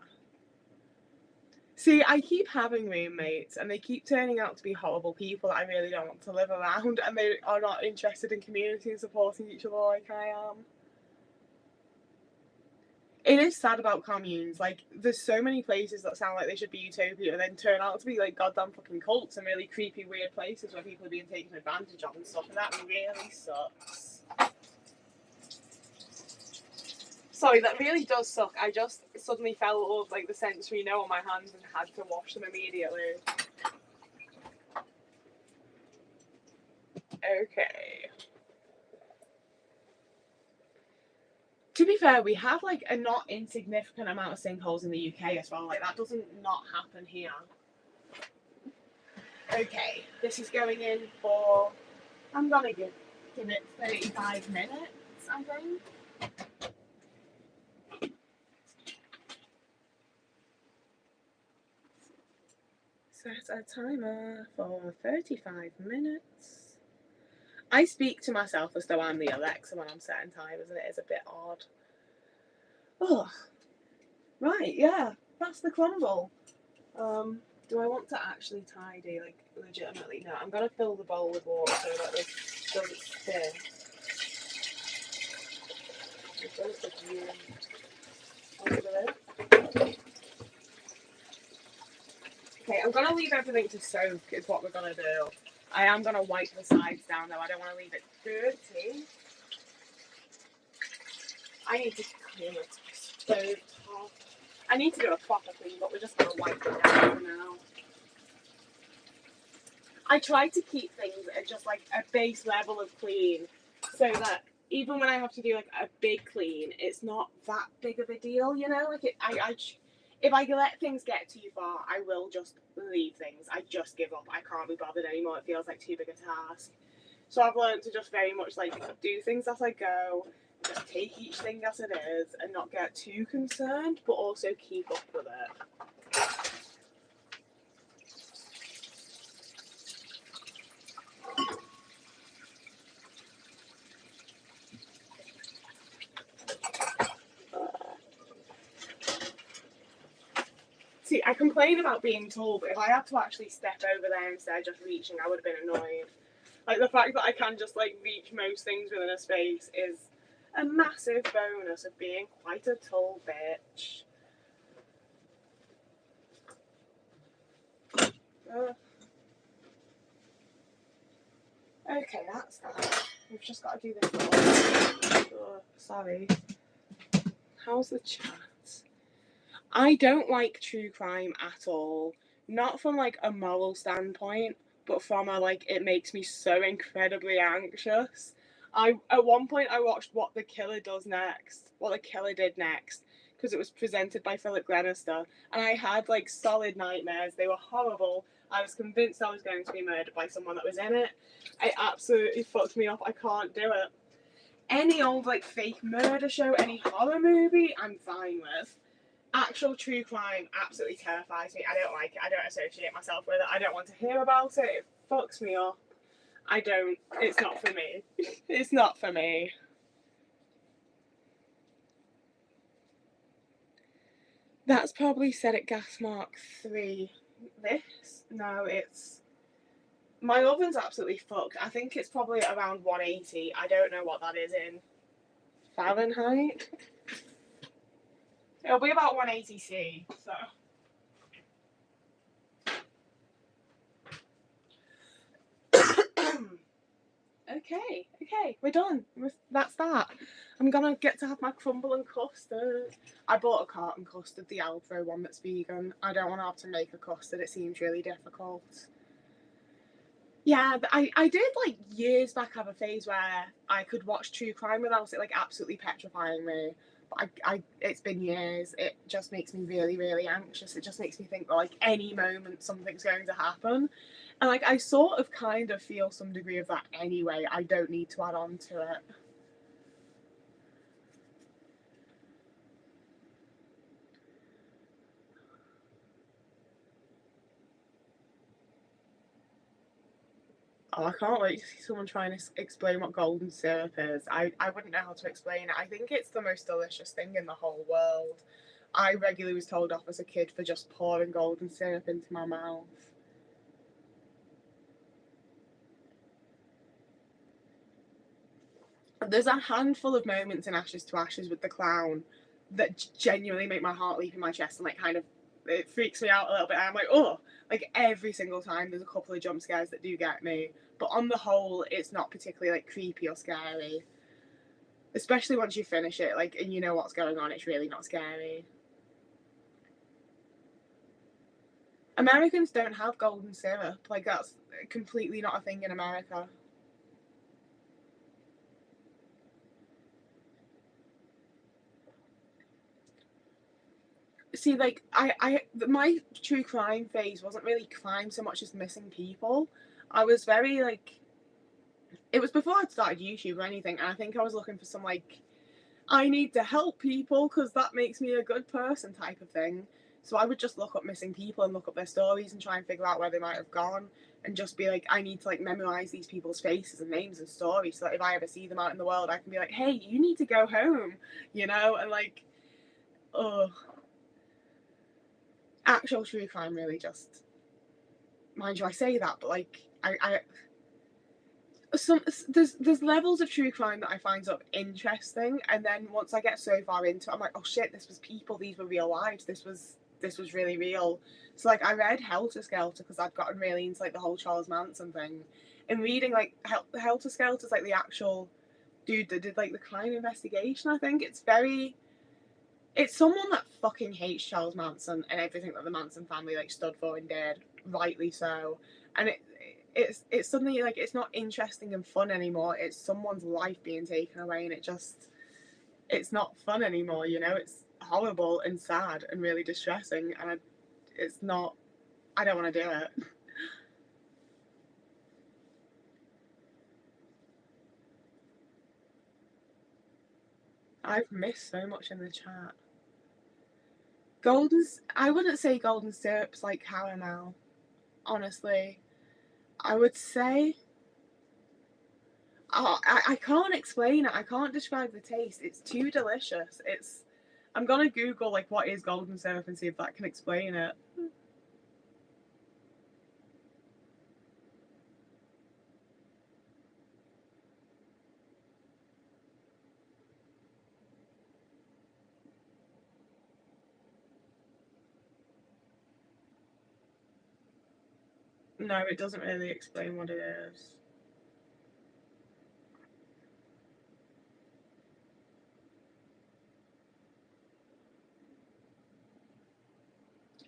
See, I keep having roommates and they keep turning out to be horrible people that I really don't want to live around, and they are not interested in community and supporting each other like I am. It is sad about communes. Like, there's so many places that sound like they should be utopia and then turn out to be like goddamn fucking cults and really creepy, weird places where people are being taken advantage of and stuff, and that really sucks. Sorry, that really does suck. I just suddenly felt all of like the sensory on my hands and had to wash them immediately. Okay. To be fair, we have like a not insignificant amount of sinkholes in the UK as well. Like that doesn't not happen here. Okay, this is going in for, I'm gonna give it 35 minutes, I think. Set a timer for 35 minutes. I speak to myself as though I'm the Alexa when I'm setting timers, and it is a bit odd. Oh, right, yeah, that's the crumble. Do I want to actually tidy, like, legitimately? No, I'm gonna fill the bowl with water so that this doesn't spin. Okay, I'm gonna leave everything to soak, is what we're gonna do. I am gonna wipe the sides down though, I don't wanna leave it dirty. I need to clean the stove top. I need to do a proper clean, but we're just gonna wipe it down for now. I try to keep things at just like a base level of clean so that even when I have to do like a big clean, it's not that big of a deal, you know? Like if I let things get too far, I will just leave things. I just give up. I can't be bothered anymore. It feels like too big a task. So I've learned to just very much like do things as I go, just take each thing as it is and not get too concerned, but also keep up with it. See, I complain about being tall, but if I had to actually step over there instead of just reaching, I would have been annoyed. Like, the fact that I can just, like, reach most things within a space is a massive bonus of being quite a tall bitch. Okay, that's that. We've just got to do this one. Oh, sorry. How's the chat? I don't like true crime at all. Not from, like, a moral standpoint, but from a, like, it makes me so incredibly anxious. At one point I watched What the Killer Did Next, because it was presented by Philip Glenister, and I had, like, solid nightmares. They were horrible. I was convinced I was going to be murdered by someone that was in it. It absolutely fucked me up. I can't do it. Any old, like, fake murder show, any horror movie, I'm fine with. Actual true crime absolutely terrifies me. I don't like it. I don't associate myself with it. I don't want to hear about it. It fucks me up. I don't. It's not for me. It's not for me. That's probably set at gas mark 3. This? No, it's... My oven's absolutely fucked. I think it's probably around 180. I don't know what that is in Fahrenheit. It'll be about 180C, so... Okay, we're done. That's that. I'm gonna get to have my crumble and custard. I bought a carton custard, the Alpro one that's vegan. I don't want to have to make a custard. It seems really difficult. Yeah, I did, like, years back have a phase where I could watch true crime without it, like, absolutely petrifying me. But it's been years. It just makes me really, really anxious. It just makes me think that, like, any moment something's going to happen. And, like, I sort of kind of feel some degree of that anyway. I don't need to add on to it. Oh, I can't wait to see someone trying to explain what golden syrup is. I wouldn't know how to explain it. I think it's the most delicious thing in the whole world. I regularly was told off as a kid for just pouring golden syrup into my mouth. There's a handful of moments in Ashes to Ashes with the clown that genuinely make my heart leap in my chest and, like, kind of, it freaks me out a little bit. I'm like, oh, like, every single time there's a couple of jump scares that do get me, but on the whole, it's not particularly, like, creepy or scary. Especially once you finish it, like, and you know what's going on, it's really not scary. Americans don't have golden syrup. Like, that's completely not a thing in America. See, like, my true crime phase wasn't really crime so much as missing people. I was very, like, it was before I'd started YouTube or anything, and I think I was looking for some, like, I need to help people because that makes me a good person type of thing. So I would just look up missing people and look up their stories and try and figure out where they might have gone, and just be like, I need to, like, memorize these people's faces and names and stories so that if I ever see them out in the world, I can be like, hey, you need to go home, you know? And, like, ugh. Actual true crime really just, mind you, I say that, but, like, there's levels of true crime that I find sort of interesting, and then once I get so far into it, I'm like, oh shit, this was people, these were real lives, this was really real. So, like, I read Helter Skelter because I'd gotten really into, like, the whole Charles Manson thing, and reading, like, Helter Skelter's, like, the actual dude that did, like, the crime investigation. I think it's someone that fucking hates Charles Manson and everything that the Manson family, like, stood for and did, rightly so. And it's suddenly, like, it's not interesting and fun anymore. It's someone's life being taken away, and it's not fun anymore. You know, it's horrible and sad and really distressing, and it's not. I don't want to do it. I've missed so much in the chat. I wouldn't say golden syrup's like caramel, honestly. I would say, oh, I can't explain it. I can't describe the taste. It's too delicious. I'm gonna Google like what is golden syrup and see if that can explain it. No, it doesn't really explain what it is.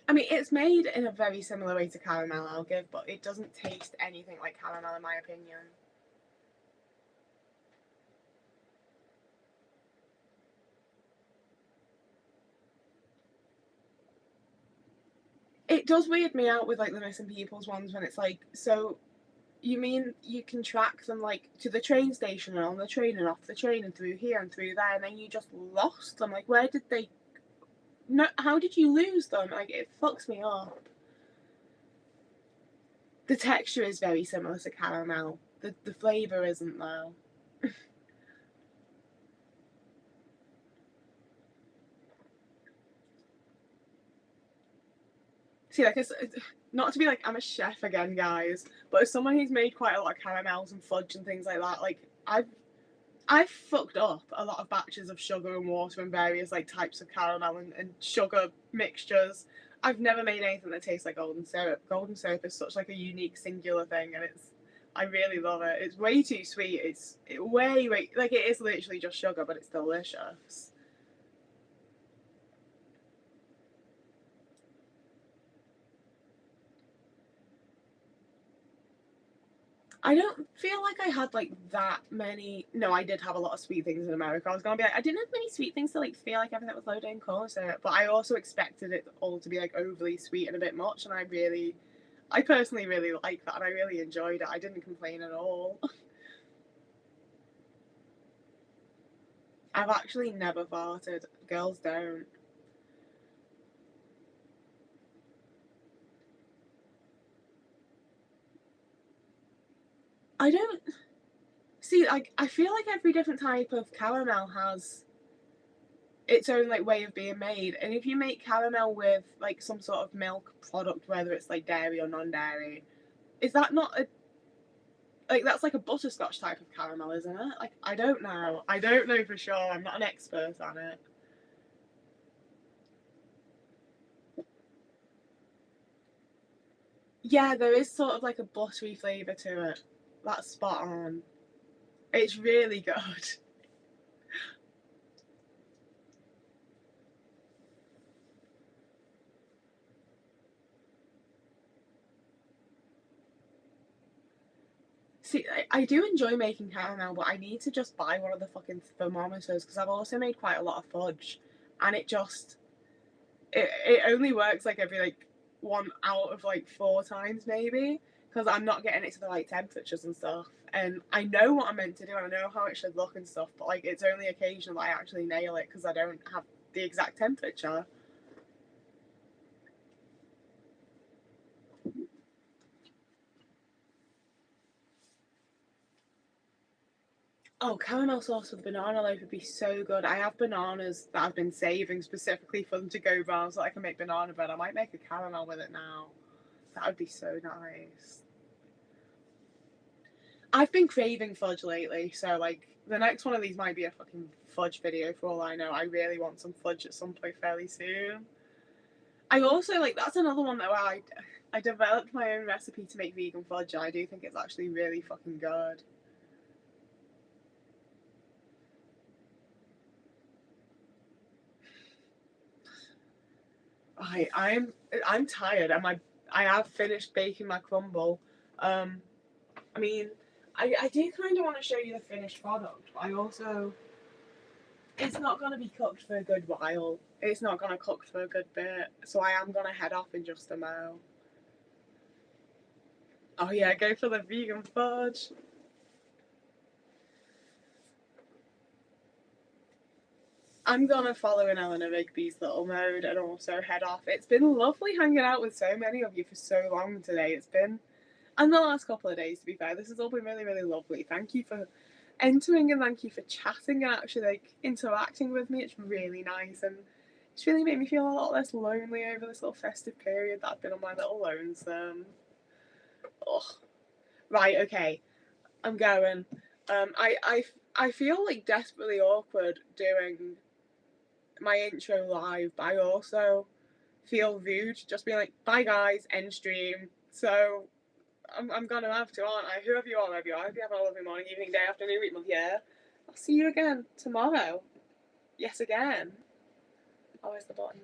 I mean, it's made in a very similar way to caramel, I'll give, but it doesn't taste anything like caramel in my opinion. It does weird me out with like the missing people's ones when it's like, so you mean you can track them like to the train station and on the train and off the train and through here and through there, and then you just lost them? Like, where did they? No, how did you lose them? Like, it fucks me up. The texture is very similar to caramel. The flavour isn't though. See, like, it's not to be like I'm a chef again, guys, but as someone who's made quite a lot of caramels and fudge and things like that, like I've fucked up a lot of batches of sugar and water and various like types of caramel and sugar mixtures. I've never made anything that tastes like golden syrup. Golden syrup is such like a unique singular thing, and I really love it. It's way too sweet. It's way like it is literally just sugar, but it's delicious. I don't feel like I had like that many. No, I did have a lot of sweet things in America. I was gonna be like, I didn't have many sweet things to like feel like everything was loaded in corn syrup, but I also expected it all to be like overly sweet and a bit much, and I personally really like that, and I really enjoyed it. I didn't complain at all. I've actually never farted. Girls don't. I don't see. Like, I feel like every different type of caramel has its own like way of being made. And if you make caramel with like some sort of milk product, whether it's like dairy or non-dairy, is that not a like that's like a butterscotch type of caramel, isn't it? Like I don't know. I don't know for sure. I'm not an expert on it. Yeah, there is sort of like a buttery flavour to it. That's spot on. It's really good. See, I do enjoy making caramel, but I need to just buy one of the fucking thermometers because I've also made quite a lot of fudge, and it only works like every like 1 out of like 4 times maybe because I'm not getting it to the right temperatures and stuff. And I know what I'm meant to do and I know how it should look and stuff, but like it's only occasionally I actually nail it because I don't have the exact temperature. Oh, caramel sauce with banana loaf would be so good. I have bananas that I've been saving specifically for them to go round so I can make banana bread. I might make a caramel with it now. That would be so nice. I've been craving fudge lately, so like the next one of these might be a fucking fudge video for all I know. I really want some fudge at some point fairly soon. I also like that's another one that where I developed my own recipe to make vegan fudge, and I do think it's actually really fucking good. I'm tired, and I have finished baking my crumble. Um, I mean, I do kind of want to show you the finished product, but I also it's not going to be cooked for a good while. It's not going to cook for a good bit, so I am going to head off in just a mo. Oh yeah, go for the vegan fudge. I'm gonna follow in Eleanor Rigby's little mode and also head off. It's been lovely hanging out with so many of you for so long today. It's been, and the last couple of days, to be fair, this has all been really, really lovely. Thank you for entering and thank you for chatting and actually like interacting with me. It's really nice, and It's really made me feel a lot less lonely over this little festive period that I've been on my little lonesome. Ugh. Right, okay. I'm going. I feel like desperately awkward doing my intro live, but I also feel rude just being like, bye guys, end stream. So I'm gonna have to, aren't I? Whoever you are, wherever you are, I hope you have a lovely morning, evening, day, afternoon, week, month, year. I'll see you again tomorrow. Yes, again. Oh, where's the button?